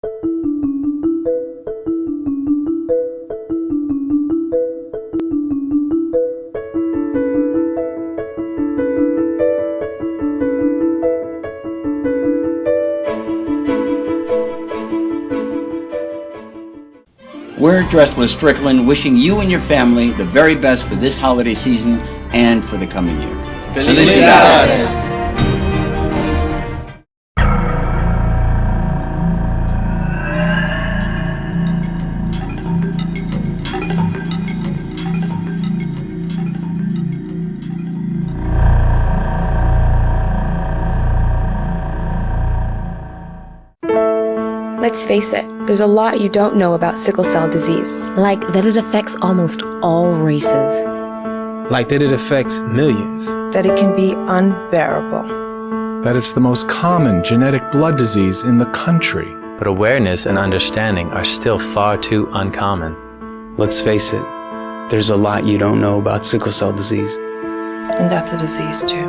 We're Dressler Strickland, wishing you and your family the very best for this holiday season and for the coming year. Felicidades! Let's face it, there's a lot you don't know about sickle cell disease. Like that it affects almost all races. Like that it affects millions. That it can be unbearable. That it's the most common genetic blood disease in the country. But awareness and understanding are still far too uncommon. Let's face it, there's a lot you don't know about sickle cell disease. And that's a disease too.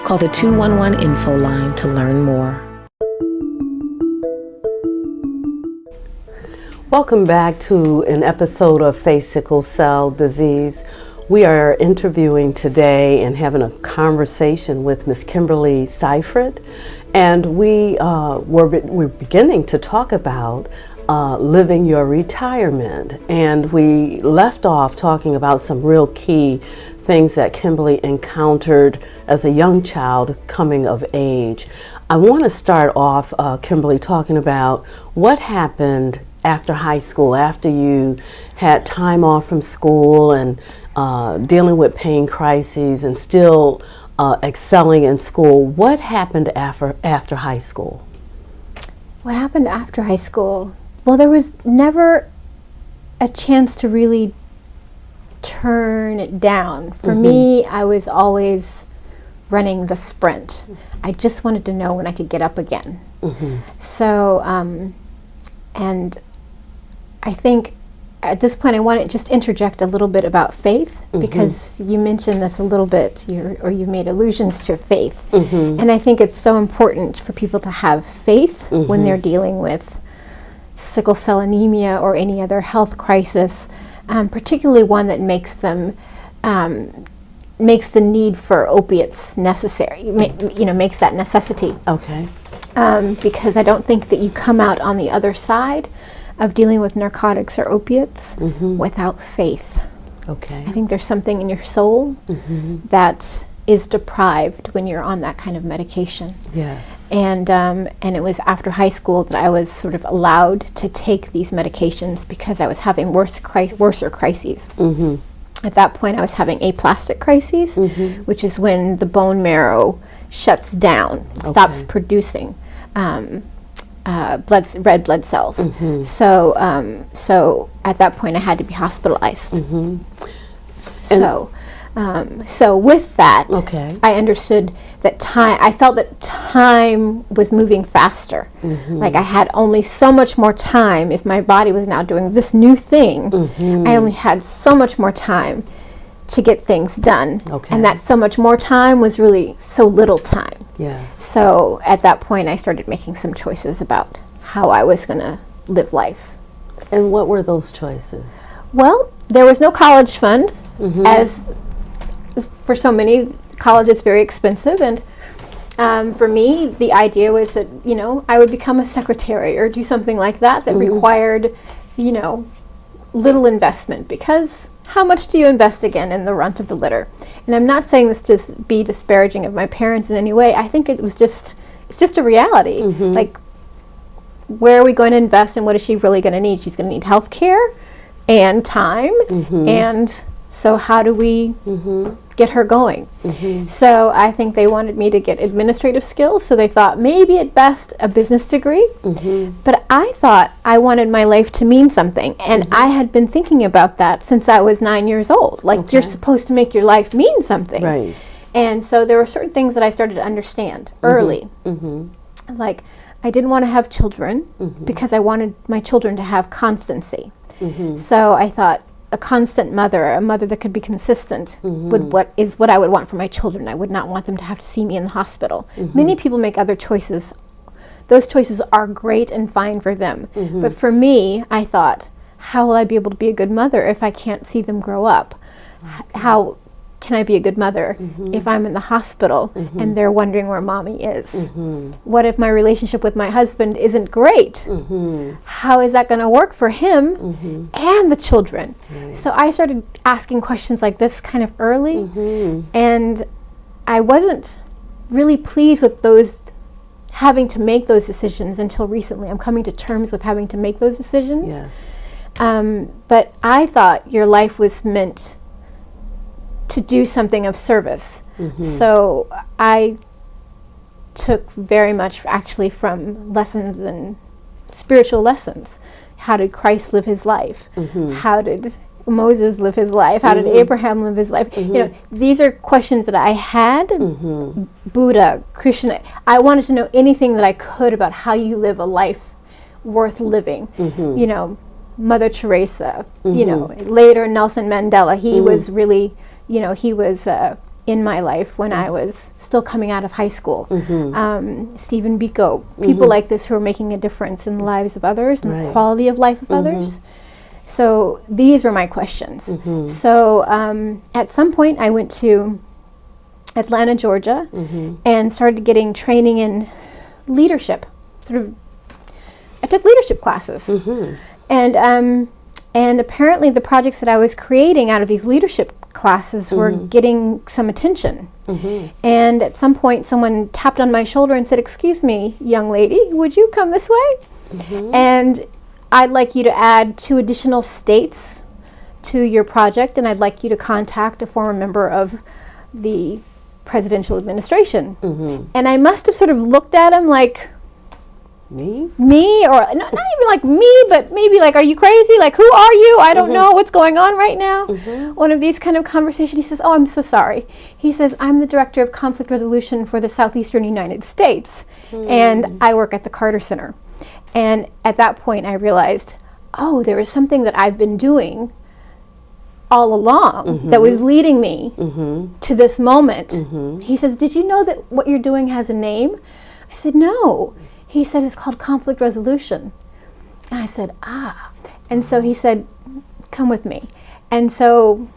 Call the 211 info line to learn more. Welcome back to an episode of Face Sickle Cell Disease. We are interviewing today and having a conversation with Miss Kimberly Syphrett, and we're beginning to talk about living your retirement. And we left off talking about some real key things that Kimberly encountered as a young child coming of age. I want to start off, Kimberly, talking about what happened after high school, after you had time off from school and dealing with pain crises and still excelling in school. What happened after high school? What happened after high school? Well, there was never a chance to really turn it down. For me, I was always running the sprint. I just wanted to know when I could get up again. So, and I think at this point I want to just interject a little bit about faith, because you mentioned this a little bit, or you made allusions to faith. And I think it's so important for people to have faith when they're dealing with sickle cell anemia or any other health crisis, particularly one that makes them makes the need for opiates necessary, makes that necessity. Okay. Because I don't think that you come out on the other side of dealing with narcotics or opiates without faith. Okay. I think there's something in your soul that is deprived when you're on that kind of medication. Yes. And it was after high school that I was sort of allowed to take these medications because I was having worser crises. At that point, I was having aplastic crises, which is when the bone marrow shuts down, stops producing red blood cells. So at that point, I had to be hospitalized. So with that, I understood that I felt that time was moving faster. Like I had only so much more time. If my body was now doing this new thing, I only had so much more time to get things done. And that so much more time was really so little time. Yes. So at that point, I started making some choices about how I was going to live life. And what were those choices? Well, there was no college fund, as for so many, college is very expensive, and for me, the idea was that, I would become a secretary or do something like that required, little investment, because how much do you invest again in the runt of the litter? And I'm not saying this to be disparaging of my parents in any way. I think it's just a reality. Like, where are we going to invest, and what is she really going to need? She's going to need health care and time, and so how do we get her going? So I think they wanted me to get administrative skills, so they thought maybe at best a business degree. But I thought I wanted my life to mean something, and I had been thinking about that since I was 9 years old. Like, you're supposed to make your life mean something. Right. And so there were certain things that I started to understand early. Like, I didn't want to have children because I wanted my children to have constancy. So I thought, a constant mother, a mother that could be consistent, is what I would want for my children. I would not want them to have to see me in the hospital. Many people make other choices those choices are great and fine for them. But for me, I thought, how will I be able to be a good mother if I can't see them grow up? How can I be a good mother if I'm in the hospital and they're wondering where mommy is? What if my relationship with my husband isn't great? How is that going to work for him and the children? So I started asking questions like this kind of early, and I wasn't really pleased with those having to make those decisions until recently. I'm coming to terms with having to make those decisions. Yes. But I thought your life was meant to do something of service. So I took very much actually from lessons and spiritual lessons. How did Christ live his life? How did Moses live his life? How did Abraham live his life? You know, these are questions that I had. Buddha, Krishna. I wanted to know anything that I could about how you live a life worth living. You know, Mother Teresa, you know, later Nelson Mandela. He was really, you know, he was in my life when I was still coming out of high school. Stephen Biko, people like this who are making a difference in the lives of others and the quality of life of others. So these were my questions. So at some point I went to Atlanta, Georgia, and started getting training in leadership. I took leadership classes. And apparently the projects that I was creating out of these leadership classes were getting some attention. And at some point someone tapped on my shoulder and said, "Excuse me, young lady, would you come this way? And I'd like you to add 2 additional states to your project, and I'd like you to contact a former member of the presidential administration." And I must have sort of looked at him like, me, or not even like me, but maybe like, "Are you crazy? Like, who are you? I don't know what's going on right now." One of these kind of conversations. He says, "Oh, I'm so sorry." He says, "I'm the director of conflict resolution for the southeastern United States, and I work at the Carter Center." And at that point I realized, oh, there is something that I've been doing all along that was leading me to this moment. He says, "Did you know that what you're doing has a name?" I said, "No." He said, "It's called conflict resolution." And I said, "Ah." And so he said, "Come with me." And so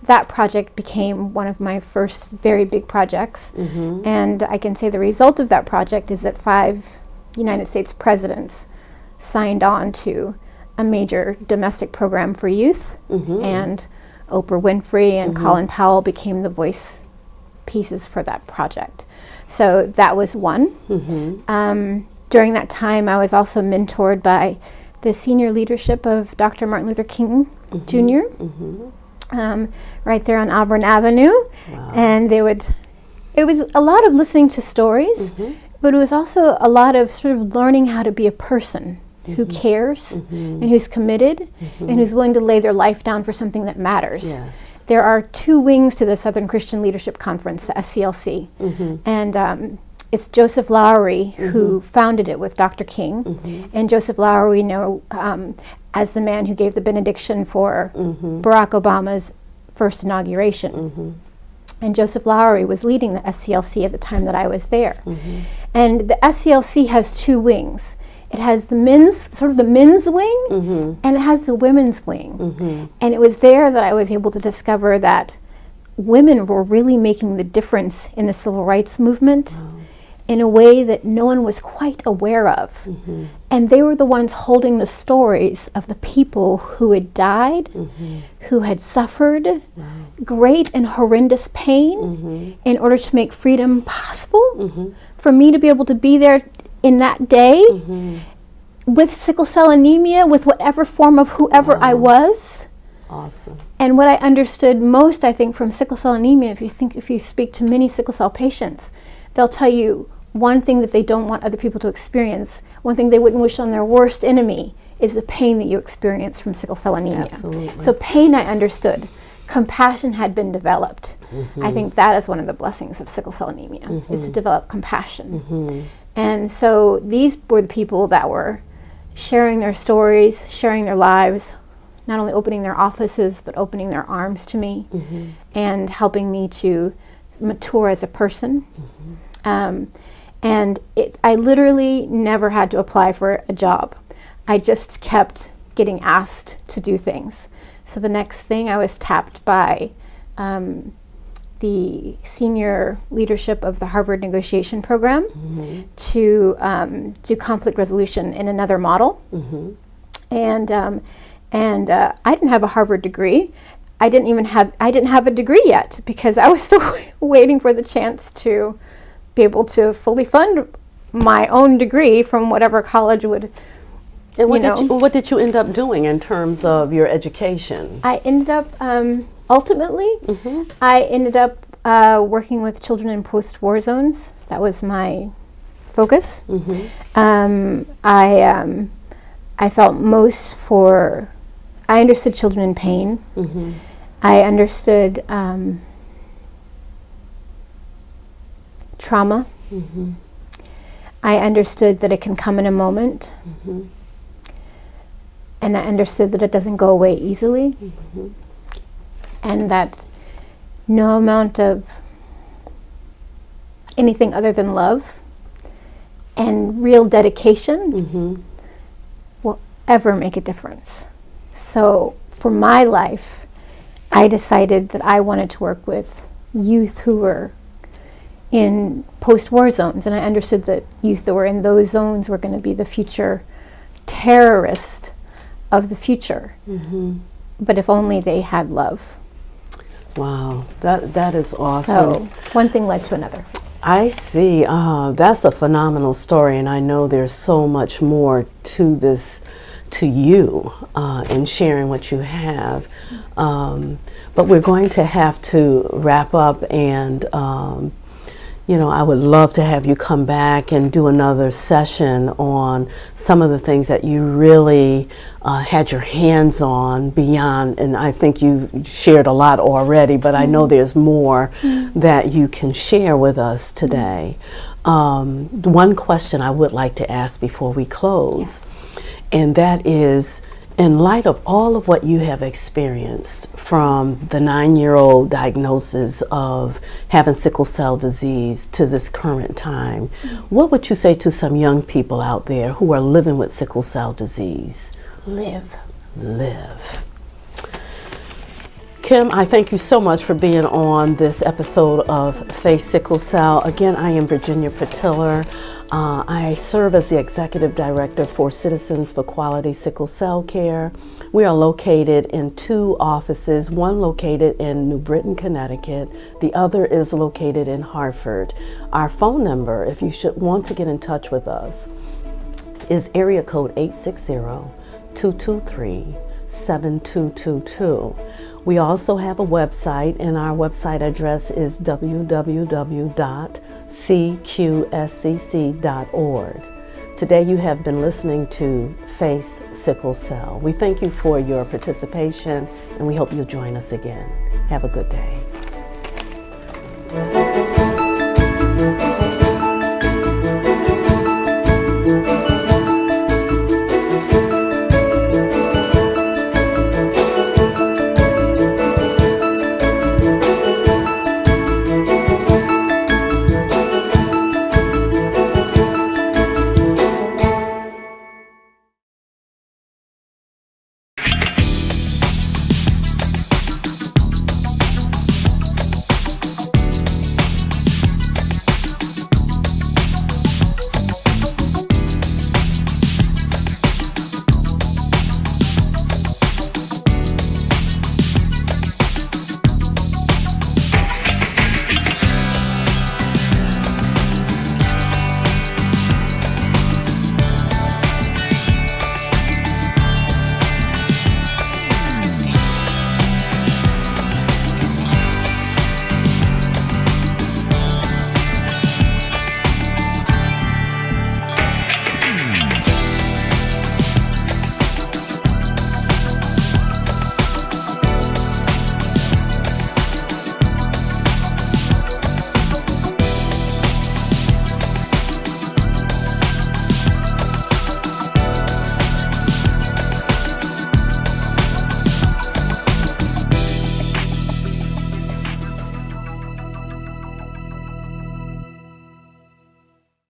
that project became one of my first very big projects. And I can say the result of that project is that 5 United States presidents signed on to a major domestic program for youth. And Oprah Winfrey and Colin Powell became the voice pieces for that project. So that was one. During that time, I was also mentored by the senior leadership of Dr. Martin Luther King Jr. Right there on Auburn Avenue. And it was a lot of listening to stories, but it was also a lot of sort of learning how to be a person who cares and who's committed and who's willing to lay their life down for something that matters. There are 2 wings to the Southern Christian Leadership Conference, the SCLC. And it's Joseph Lowery who founded it with Dr. King. And Joseph Lowery, we know as the man who gave the benediction for Barack Obama's first inauguration. And Joseph Lowery was leading the SCLC at the time that I was there. And the SCLC has 2 wings. It has the men's wing, and it has the women's wing. And it was there that I was able to discover that women were really making the difference in the civil rights movement in a way that no one was quite aware of. And they were the ones holding the stories of the people who had died, who had suffered great and horrendous pain in order to make freedom possible. For me to be able to be there in that day with sickle cell anemia, with whatever form of whoever I was. Awesome. And what I understood most, I think, from sickle cell anemia, if you speak to many sickle cell patients, they'll tell you one thing that they don't want other people to experience, one thing they wouldn't wish on their worst enemy, is the pain that you experience from sickle cell anemia. Absolutely. So pain I understood. Compassion had been developed. I think that is one of the blessings of sickle cell anemia, is to develop compassion. And so these were the people that were sharing their stories, sharing their lives, not only opening their offices, but opening their arms to me and helping me to mature as a person. And I literally never had to apply for a job. I just kept getting asked to do things. So the next thing, I was tapped by the senior leadership of the Harvard negotiation program to do conflict resolution in another model. And I didn't have a Harvard degree. I didn't have a degree yet, because I was still waiting for the chance to be able to fully fund my own degree from whatever college would. And what did you end up doing in terms of your education? I ended up ultimately, I ended up working with children in post-war zones. That was my focus. I felt most for. I understood children in pain. I understood trauma. I understood that it can come in a moment. And I understood that it doesn't go away easily. And that no amount of anything other than love and real dedication will ever make a difference. So for my life, I decided that I wanted to work with youth who were in post-war zones, and I understood that youth that were in those zones were going to be the future terrorists of the future. But if only they had love. Wow, that is awesome. So one thing led to another. I see. That's a phenomenal story, and I know there's so much more to this, to you, in sharing what you have. But we're going to have to wrap up, and I would love to have you come back and do another session on some of the things that you really had your hands on beyond, and I think you shared a lot already, but I know there's more that you can share with us today. One question I would like to ask before we close, and that is, in light of all of what you have experienced, from the 9-year-old diagnosis of having sickle cell disease to this current time, what would you say to some young people out there who are living with sickle cell disease? Live. Kim, I thank you so much for being on this episode of Face Sickle Cell. Again, I am Virginia Patiller. I serve as the Executive Director for Citizens for Quality Sickle Cell Care. We are located in 2 offices, one located in New Britain, Connecticut. The other is located in Hartford. Our phone number, if you should want to get in touch with us, is area code 860-223-7222. We also have a website, and our website address is www.cqscc.org. Today you have been listening to Face Sickle Cell. We thank you for your participation, and we hope you'll join us again. Have a good day.